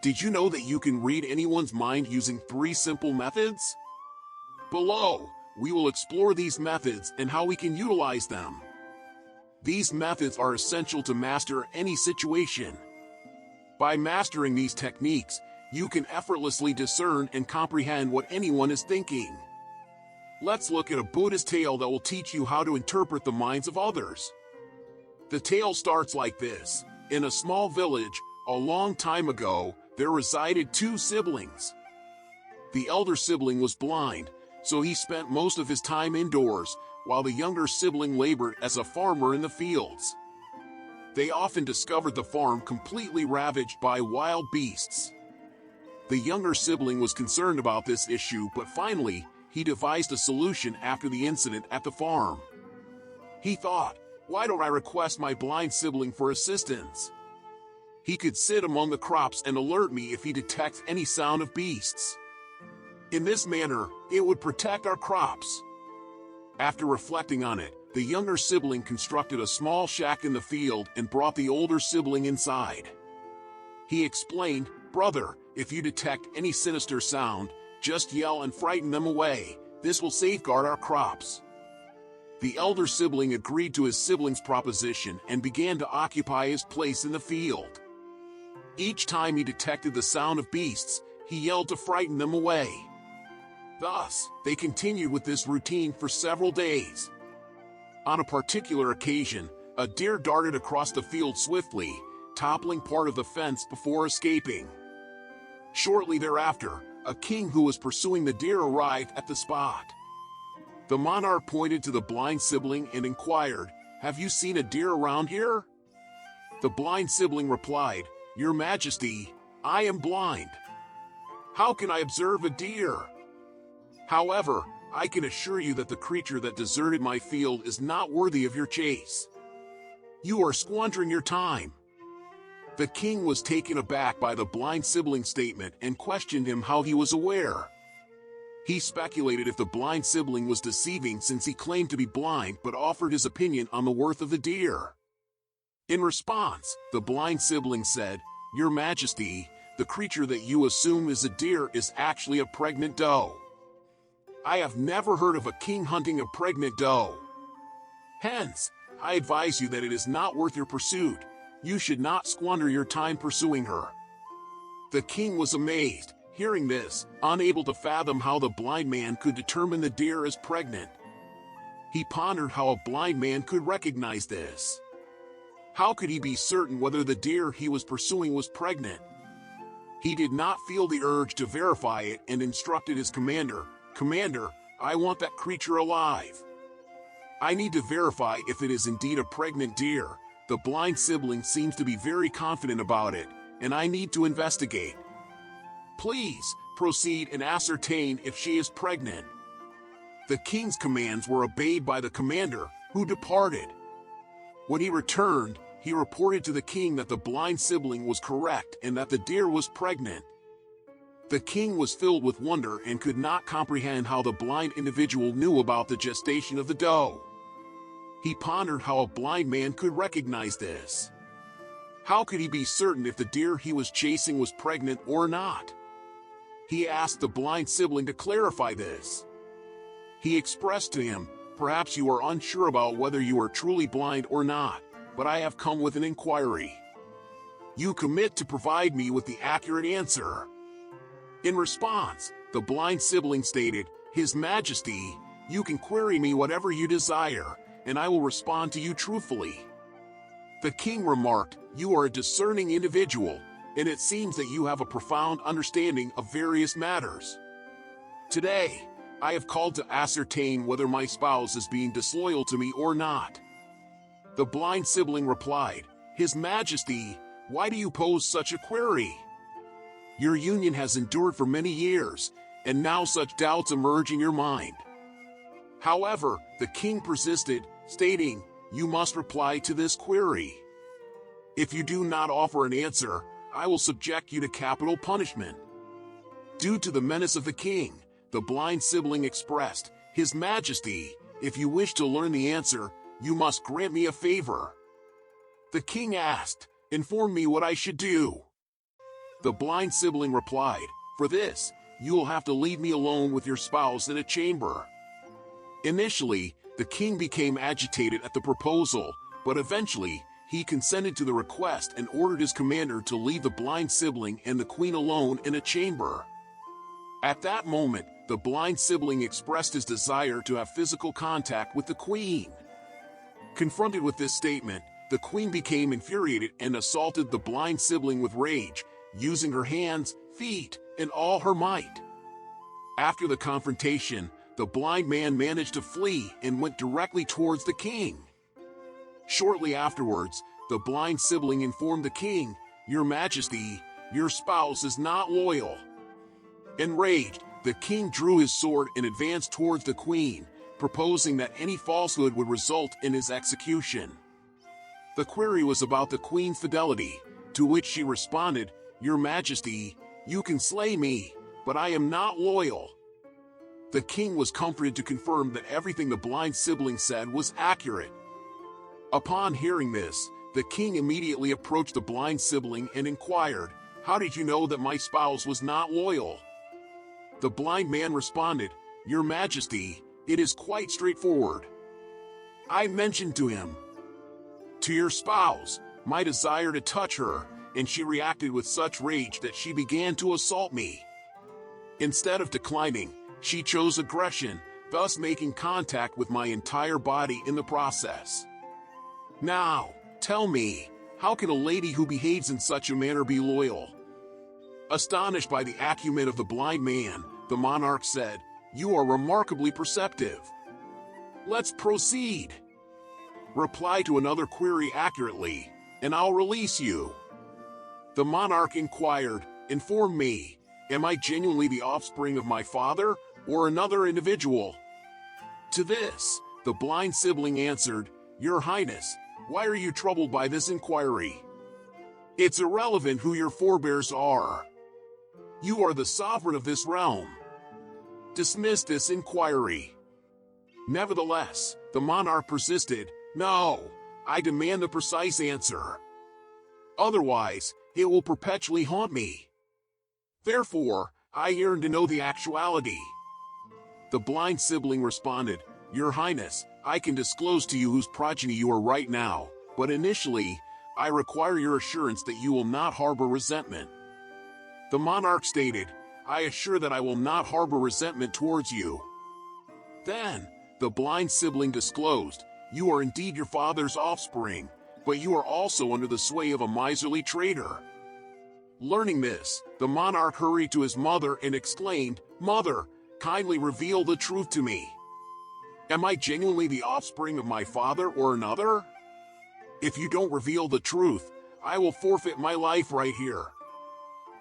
Did you know that you can read anyone's mind using 3 simple methods? Below, we will explore these methods and how we can utilize them. These methods are essential to master any situation. By mastering these techniques, you can effortlessly discern and comprehend what anyone is thinking. Let's look at a Buddhist tale that will teach you how to interpret the minds of others. The tale starts like this. In a small village, a long time ago, there resided 2 siblings. The elder sibling was blind, so he spent most of his time indoors, while the younger sibling labored as a farmer in the fields. They often discovered the farm completely ravaged by wild beasts. The younger sibling was concerned about this issue, but finally, he devised a solution after the incident at the farm. He thought, why don't I request my blind sibling for assistance? He could sit among the crops and alert me if he detects any sound of beasts. In this manner, it would protect our crops. After reflecting on it, the younger sibling constructed a small shack in the field and brought the older sibling inside. He explained, "Brother, if you detect any sinister sound, just yell and frighten them away. This will safeguard our crops." The elder sibling agreed to his sibling's proposition and began to occupy his place in the field. Each time he detected the sound of beasts, he yelled to frighten them away. Thus, they continued with this routine for several days. On a particular occasion, a deer darted across the field swiftly, toppling part of the fence before escaping. Shortly thereafter, a king who was pursuing the deer arrived at the spot. The monarch pointed to the blind sibling and inquired, "Have you seen a deer around here?" The blind sibling replied, "Your Majesty, I am blind. How can I observe a deer? However, I can assure you that the creature that deserted my field is not worthy of your chase. You are squandering your time." The king was taken aback by the blind sibling's statement and questioned him how he was aware. He speculated if the blind sibling was deceiving since he claimed to be blind but offered his opinion on the worth of the deer. In response, the blind sibling said, "Your Majesty, the creature that you assume is a deer is actually a pregnant doe. I have never heard of a king hunting a pregnant doe. Hence, I advise you that it is not worth your pursuit. You should not squander your time pursuing her." The king was amazed, hearing this, unable to fathom how the blind man could determine the deer is pregnant. He pondered how a blind man could recognize this. How could he be certain whether the deer he was pursuing was pregnant? He did not feel the urge to verify it and instructed his commander, "Commander, I want that creature alive. I need to verify if it is indeed a pregnant deer. The blind sibling seems to be very confident about it, and I need to investigate. Please, proceed and ascertain if she is pregnant." The king's commands were obeyed by the commander, who departed. When he returned, he reported to the king that the blind sibling was correct and that the deer was pregnant. The king was filled with wonder and could not comprehend how the blind individual knew about the gestation of the doe. He pondered how a blind man could recognize this. How could he be certain if the deer he was chasing was pregnant or not? He asked the blind sibling to clarify this. He expressed to him, "Perhaps you are unsure about whether you are truly blind or not, but I have come with an inquiry. You commit to provide me with the accurate answer." In response, the blind sibling stated, "His Majesty, you can query me whatever you desire, and I will respond to you truthfully." The king remarked, "You are a discerning individual, and it seems that you have a profound understanding of various matters. Today, I have called to ascertain whether my spouse is being disloyal to me or not." The blind sibling replied, "His Majesty, why do you pose such a query? Your union has endured for many years, and now such doubts emerge in your mind." However, the king persisted, stating, "You must reply to this query. If you do not offer an answer, I will subject you to capital punishment." Due to the menace of the king, the blind sibling expressed, "His Majesty, if you wish to learn the answer, you must grant me a favor." The king asked, "Inform me what I should do." The blind sibling replied, "For this, you will have to leave me alone with your spouse in a chamber." Initially, the king became agitated at the proposal, but eventually, he consented to the request and ordered his commander to leave the blind sibling and the queen alone in a chamber. At that moment, the blind sibling expressed his desire to have physical contact with the queen. Confronted with this statement, the queen became infuriated and assaulted the blind sibling with rage, using her hands, feet, and all her might. After the confrontation, the blind man managed to flee and went directly towards the king. Shortly afterwards, the blind sibling informed the king, "Your Majesty, your spouse is not loyal." Enraged, the king drew his sword and advanced towards the queen, proposing that any falsehood would result in his execution. The query was about the queen's fidelity, to which she responded, "Your Majesty, you can slay me, but I am not loyal." The king was comforted to confirm that everything the blind sibling said was accurate. Upon hearing this, the king immediately approached the blind sibling and inquired, "How did you know that my spouse was not loyal?" The blind man responded, "Your Majesty, it is quite straightforward. I mentioned to him, to your spouse, my desire to touch her, and she reacted with such rage that she began to assault me. Instead of declining, she chose aggression, thus making contact with my entire body in the process. Now, tell me, how can a lady who behaves in such a manner be loyal?" Astonished by the acumen of the blind man, the monarch said, "You are remarkably perceptive. Let's proceed. Reply to another query accurately, and I'll release you." The monarch inquired, "Inform me, am I genuinely the offspring of my father, or another individual?" To this, the blind sibling answered, "Your Highness, why are you troubled by this inquiry? It's irrelevant who your forebears are. You are the sovereign of this realm. Dismiss this inquiry." Nevertheless, the monarch persisted, "No, I demand the precise answer. Otherwise, it will perpetually haunt me. Therefore, I yearn to know the actuality." The blind sibling responded, "Your Highness, I can disclose to you whose progeny you are right now, but initially, I require your assurance that you will not harbor resentment." The monarch stated, "I assure that I will not harbor resentment towards you." Then, the blind sibling disclosed, "You are indeed your father's offspring, but you are also under the sway of a miserly traitor." Learning this, the monarch hurried to his mother and exclaimed, "Mother, kindly reveal the truth to me. Am I genuinely the offspring of my father or another? If you don't reveal the truth, I will forfeit my life right here."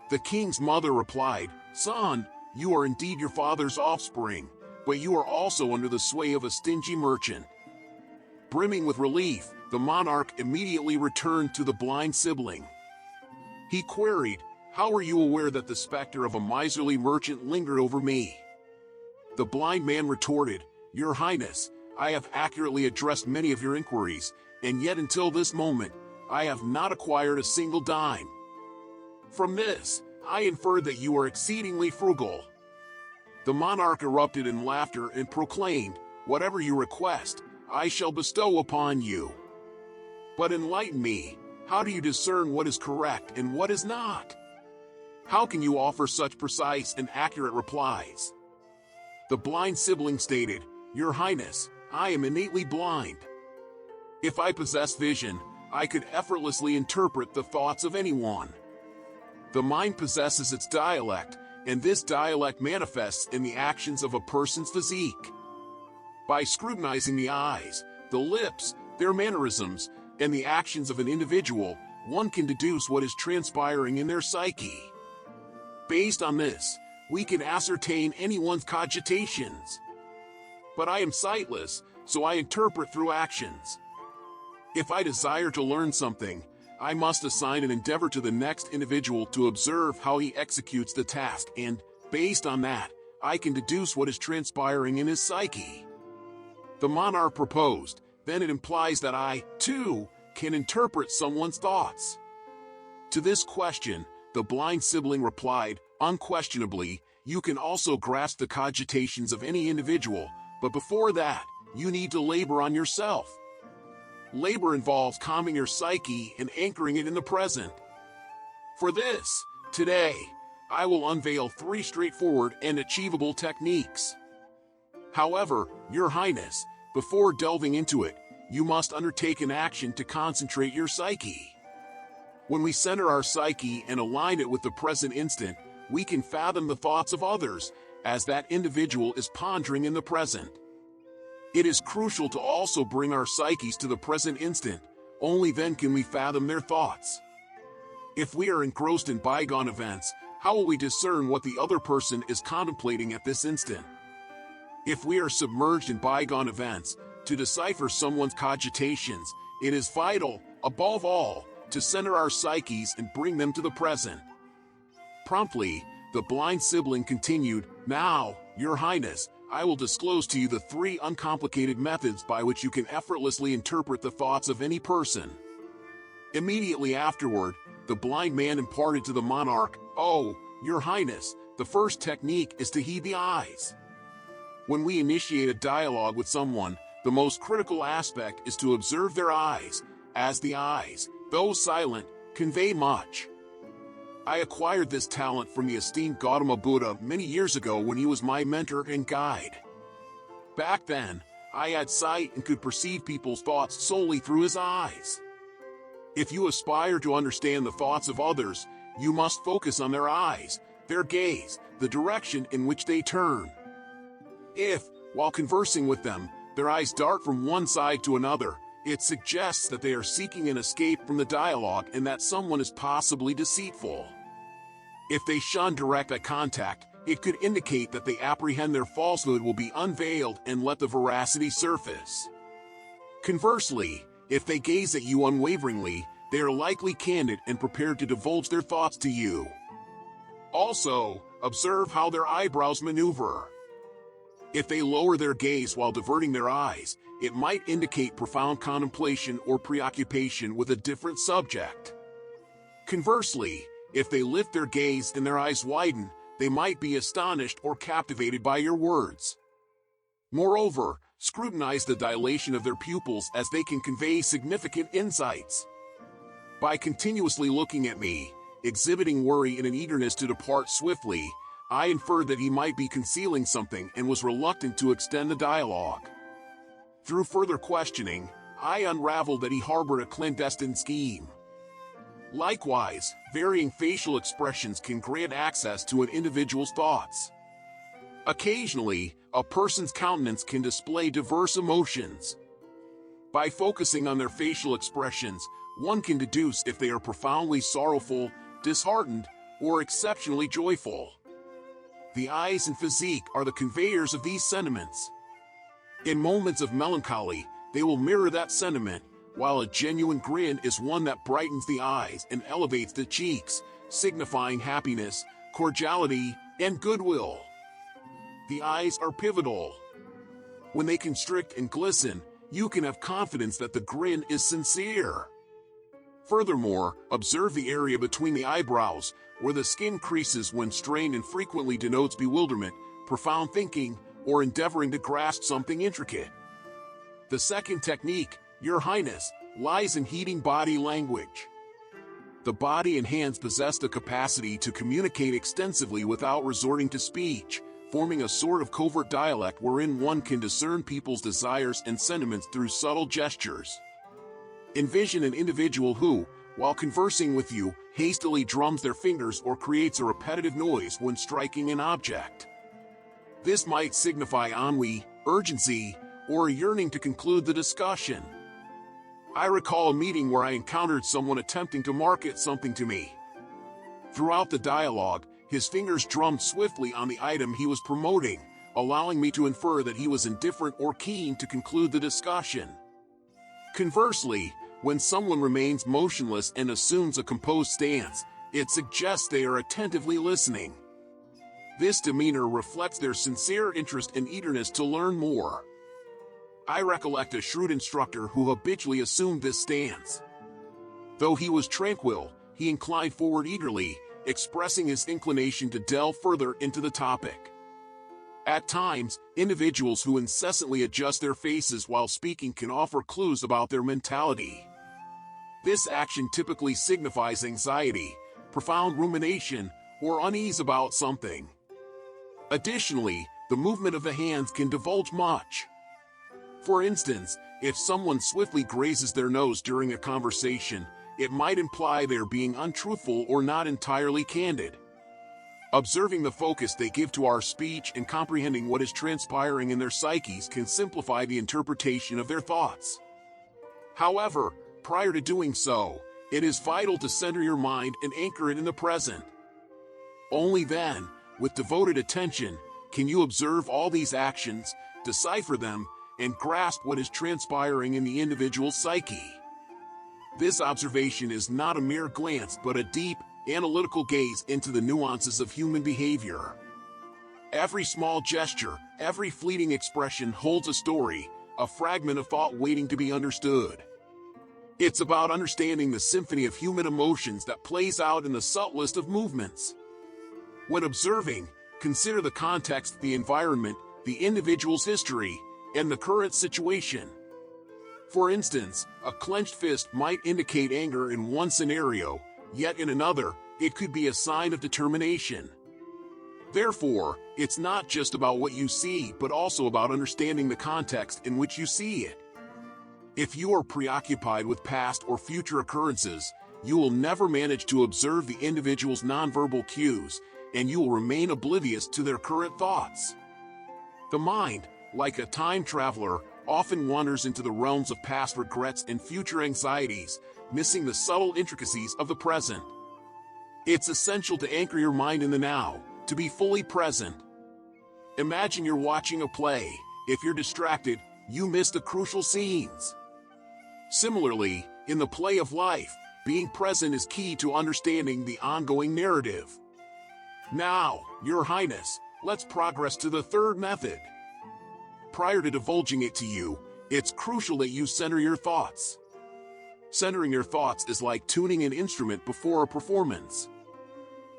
The king's mother replied, "Son, you are indeed your father's offspring, but you are also under the sway of a stingy merchant." Brimming with relief, the monarch immediately returned to the blind sibling. He queried, "How are you aware that the specter of a miserly merchant lingered over me?" The blind man retorted, "Your Highness, I have accurately addressed many of your inquiries, and yet until this moment, I have not acquired a single dime. From this, I inferred that you are exceedingly frugal." The monarch erupted in laughter and proclaimed, "Whatever you request, I shall bestow upon you. But enlighten me, how do you discern what is correct and what is not? How can you offer such precise and accurate replies?" The blind sibling stated, "Your Highness, I am innately blind. If I possess vision, I could effortlessly interpret the thoughts of anyone. The mind possesses its dialect, and this dialect manifests in the actions of a person's physique. By scrutinizing the eyes, the lips, their mannerisms, and the actions of an individual, one can deduce what is transpiring in their psyche. Based on this, we can ascertain anyone's cogitations. But I am sightless, so I interpret through actions. If I desire to learn something, I must assign an endeavor to the next individual to observe how he executes the task, and, based on that, I can deduce what is transpiring in his psyche." The monarch proposed, "Then it implies that I, too, can interpret someone's thoughts." To this question, the blind sibling replied, "Unquestionably, you can also grasp the cogitations of any individual, but before that, you need to labor on yourself. Labor involves calming your psyche and anchoring it in the present. For this, today, I will unveil 3 straightforward and achievable techniques. However, Your Highness, before delving into it, you must undertake an action to concentrate your psyche. When we center our psyche and align it with the present instant, we can fathom the thoughts of others, as that individual is pondering in the present. It is crucial to also bring our psyches to the present instant. Only then can we fathom their thoughts. If we are engrossed in bygone events, how will we discern what the other person is contemplating at this instant? If we are submerged in bygone events, to decipher someone's cogitations, it is vital, above all, to center our psyches and bring them to the present." Promptly, the blind sibling continued, "Now, Your Highness, I will disclose to you the 3 uncomplicated methods by which you can effortlessly interpret the thoughts of any person." Immediately afterward, the blind man imparted to the monarch, "Oh, Your Highness, the first technique is to heed the eyes. When we initiate a dialogue with someone, the most critical aspect is to observe their eyes, as the eyes, though silent, convey much. I acquired this talent from the esteemed Gautama Buddha many years ago when he was my mentor and guide. Back then, I had sight and could perceive people's thoughts solely through his eyes. If you aspire to understand the thoughts of others, you must focus on their eyes, their gaze, the direction in which they turn. If, while conversing with them, their eyes dart from one side to another, it suggests that they are seeking an escape from the dialogue and that someone is possibly deceitful. If they shun direct eye contact, it could indicate that they apprehend their falsehood will be unveiled and let the veracity surface. Conversely, if they gaze at you unwaveringly, they are likely candid and prepared to divulge their thoughts to you. Also, observe how their eyebrows maneuver. If they lower their gaze while diverting their eyes, it might indicate profound contemplation or preoccupation with a different subject. Conversely, if they lift their gaze and their eyes widen, they might be astonished or captivated by your words. Moreover, scrutinize the dilation of their pupils as they can convey significant insights. By continuously looking at me, exhibiting worry and an eagerness to depart swiftly, I inferred that he might be concealing something and was reluctant to extend the dialogue. Through further questioning, I unraveled that he harbored a clandestine scheme. Likewise, varying facial expressions can grant access to an individual's thoughts. Occasionally, a person's countenance can display diverse emotions. By focusing on their facial expressions, one can deduce if they are profoundly sorrowful, disheartened, or exceptionally joyful. The eyes and physique are the conveyors of these sentiments. In moments of melancholy, they will mirror that sentiment, while a genuine grin is one that brightens the eyes and elevates the cheeks, signifying happiness, cordiality, and goodwill. The eyes are pivotal. When they constrict and glisten, you can have confidence that the grin is sincere. Furthermore, observe the area between the eyebrows, where the skin creases when strained and frequently denotes bewilderment, profound thinking, or endeavoring to grasp something intricate. The second technique, Your Highness, lies in heeding body language. The body and hands possess the capacity to communicate extensively without resorting to speech, forming a sort of covert dialect wherein one can discern people's desires and sentiments through subtle gestures. Envision an individual who, while conversing with you, hastily drums their fingers or creates a repetitive noise when striking an object. This might signify ennui, urgency, or a yearning to conclude the discussion. I recall a meeting where I encountered someone attempting to market something to me. Throughout the dialogue, his fingers drummed swiftly on the item he was promoting, allowing me to infer that he was indifferent or keen to conclude the discussion. Conversely, when someone remains motionless and assumes a composed stance, it suggests they are attentively listening. This demeanor reflects their sincere interest and eagerness to learn more. I recollect a shrewd instructor who habitually assumed this stance. Though he was tranquil, he inclined forward eagerly, expressing his inclination to delve further into the topic. At times, individuals who incessantly adjust their faces while speaking can offer clues about their mentality. This action typically signifies anxiety, profound rumination, or unease about something. Additionally, the movement of the hands can divulge much. For instance, if someone swiftly grazes their nose during a conversation, it might imply they're being untruthful or not entirely candid. Observing the focus they give to our speech and comprehending what is transpiring in their psyches can simplify the interpretation of their thoughts. However, prior to doing so, it is vital to center your mind and anchor it in the present. Only then, with devoted attention, can you observe all these actions, decipher them, and grasp what is transpiring in the individual's psyche. This observation is not a mere glance but a deep, analytical gaze into the nuances of human behavior. Every small gesture, every fleeting expression holds a story, a fragment of thought waiting to be understood. It's about understanding the symphony of human emotions that plays out in the subtlest of movements. When observing, consider the context, the environment, the individual's history, and the current situation. For instance, a clenched fist might indicate anger in one scenario, yet in another, it could be a sign of determination. Therefore, it's not just about what you see but also about understanding the context in which you see it. If you are preoccupied with past or future occurrences, you will never manage to observe the individual's nonverbal cues, and you will remain oblivious to their current thoughts. The mind, like a time traveler, often wanders into the realms of past regrets and future anxieties, missing the subtle intricacies of the present. It's essential to anchor your mind in the now, to be fully present. Imagine you're watching a play. If you're distracted, you miss the crucial scenes. Similarly, in the play of life, being present is key to understanding the ongoing narrative. Now, Your Highness, let's progress to the third method. Prior to divulging it to you, it's crucial that you center your thoughts. Centering your thoughts is like tuning an instrument before a performance.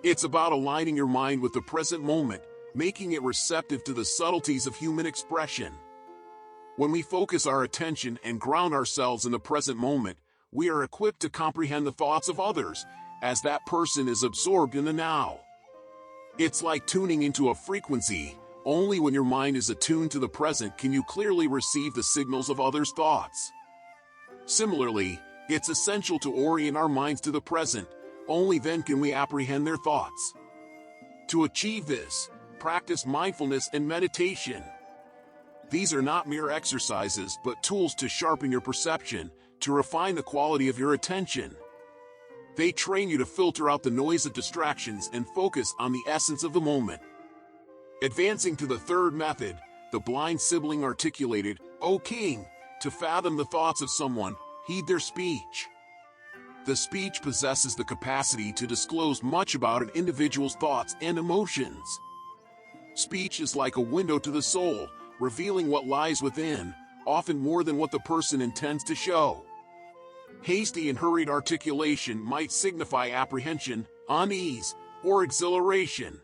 It's about aligning your mind with the present moment, making it receptive to the subtleties of human expression. When we focus our attention and ground ourselves in the present moment, we are equipped to comprehend the thoughts of others, as that person is absorbed in the now. It's like tuning into a frequency. Only when your mind is attuned to the present can you clearly receive the signals of others' thoughts. Similarly, it's essential to orient our minds to the present. Only then can we apprehend their thoughts. To achieve this, practice mindfulness and meditation. These are not mere exercises but tools to sharpen your perception, to refine the quality of your attention. They train you to filter out the noise of distractions and focus on the essence of the moment. Advancing to the third method, the blind sibling articulated, "O king, to fathom the thoughts of someone, heed their speech." The speech possesses the capacity to disclose much about an individual's thoughts and emotions. Speech is like a window to the soul, revealing what lies within, often more than what the person intends to show. Hasty and hurried articulation might signify apprehension, unease, or exhilaration.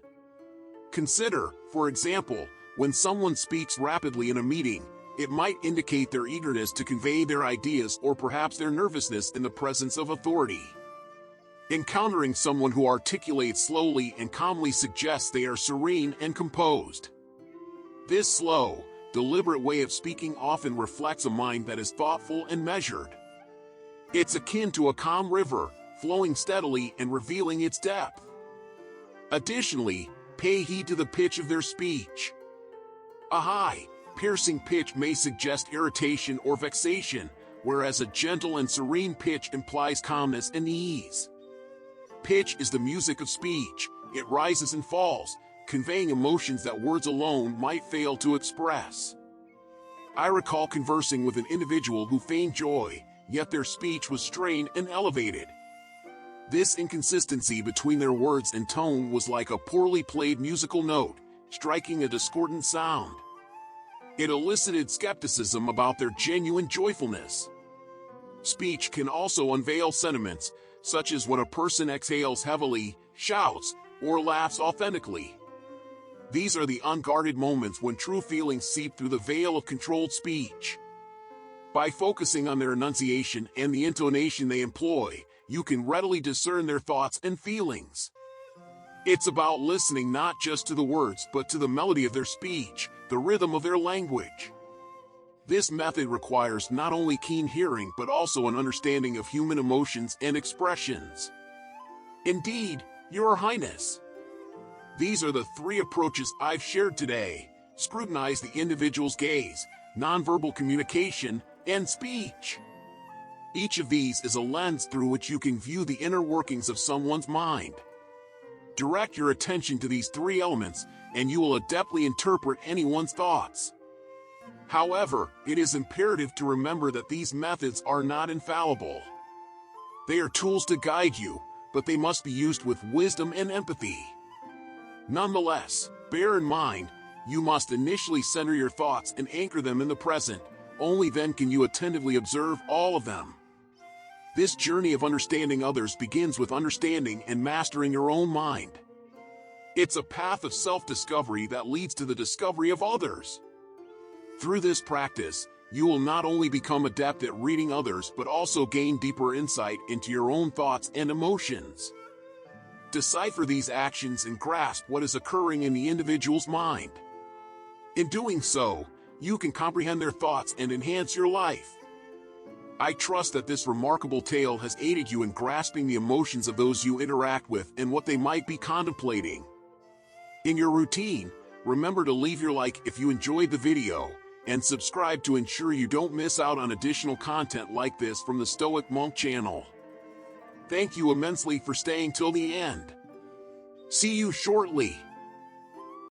Consider, for example, when someone speaks rapidly in a meeting, it might indicate their eagerness to convey their ideas or perhaps their nervousness in the presence of authority. Encountering someone who articulates slowly and calmly suggests they are serene and composed. This slow, deliberate way of speaking often reflects a mind that is thoughtful and measured. It's akin to a calm river, flowing steadily and revealing its depth. Additionally, pay heed to the pitch of their speech. A high, piercing pitch may suggest irritation or vexation, whereas a gentle and serene pitch implies calmness and ease. Pitch is the music of speech. It rises and falls, conveying emotions that words alone might fail to express. I recall conversing with an individual who feigned joy, yet their speech was strained and elevated. This inconsistency between their words and tone was like a poorly played musical note, striking a discordant sound. It elicited skepticism about their genuine joyfulness. Speech can also unveil sentiments, such as when a person exhales heavily, shouts, or laughs authentically. These are the unguarded moments when true feelings seep through the veil of controlled speech. By focusing on their enunciation and the intonation they employ, you can readily discern their thoughts and feelings. It's about listening not just to the words but to the melody of their speech, the rhythm of their language. This method requires not only keen hearing but also an understanding of human emotions and expressions. Indeed, Your Highness. These are the 3 approaches I've shared today. Scrutinize the individual's gaze, nonverbal communication, and speech. Each of these is a lens through which you can view the inner workings of someone's mind. Direct your attention to these 3 elements, and you will adeptly interpret anyone's thoughts. However, it is imperative to remember that these methods are not infallible. They are tools to guide you, but they must be used with wisdom and empathy. Nonetheless, bear in mind, you must initially center your thoughts and anchor them in the present. Only then can you attentively observe all of them. This journey of understanding others begins with understanding and mastering your own mind. It's a path of self-discovery that leads to the discovery of others. Through this practice, you will not only become adept at reading others but also gain deeper insight into your own thoughts and emotions. Decipher these actions and grasp what is occurring in the individual's mind. In doing so, you can comprehend their thoughts and enhance your life. I trust that this remarkable tale has aided you in grasping the emotions of those you interact with and what they might be contemplating. In your routine, remember to leave your like if you enjoyed the video, and subscribe to ensure you don't miss out on additional content like this from the Stoic Monk channel. Thank you immensely for staying till the end. See you shortly.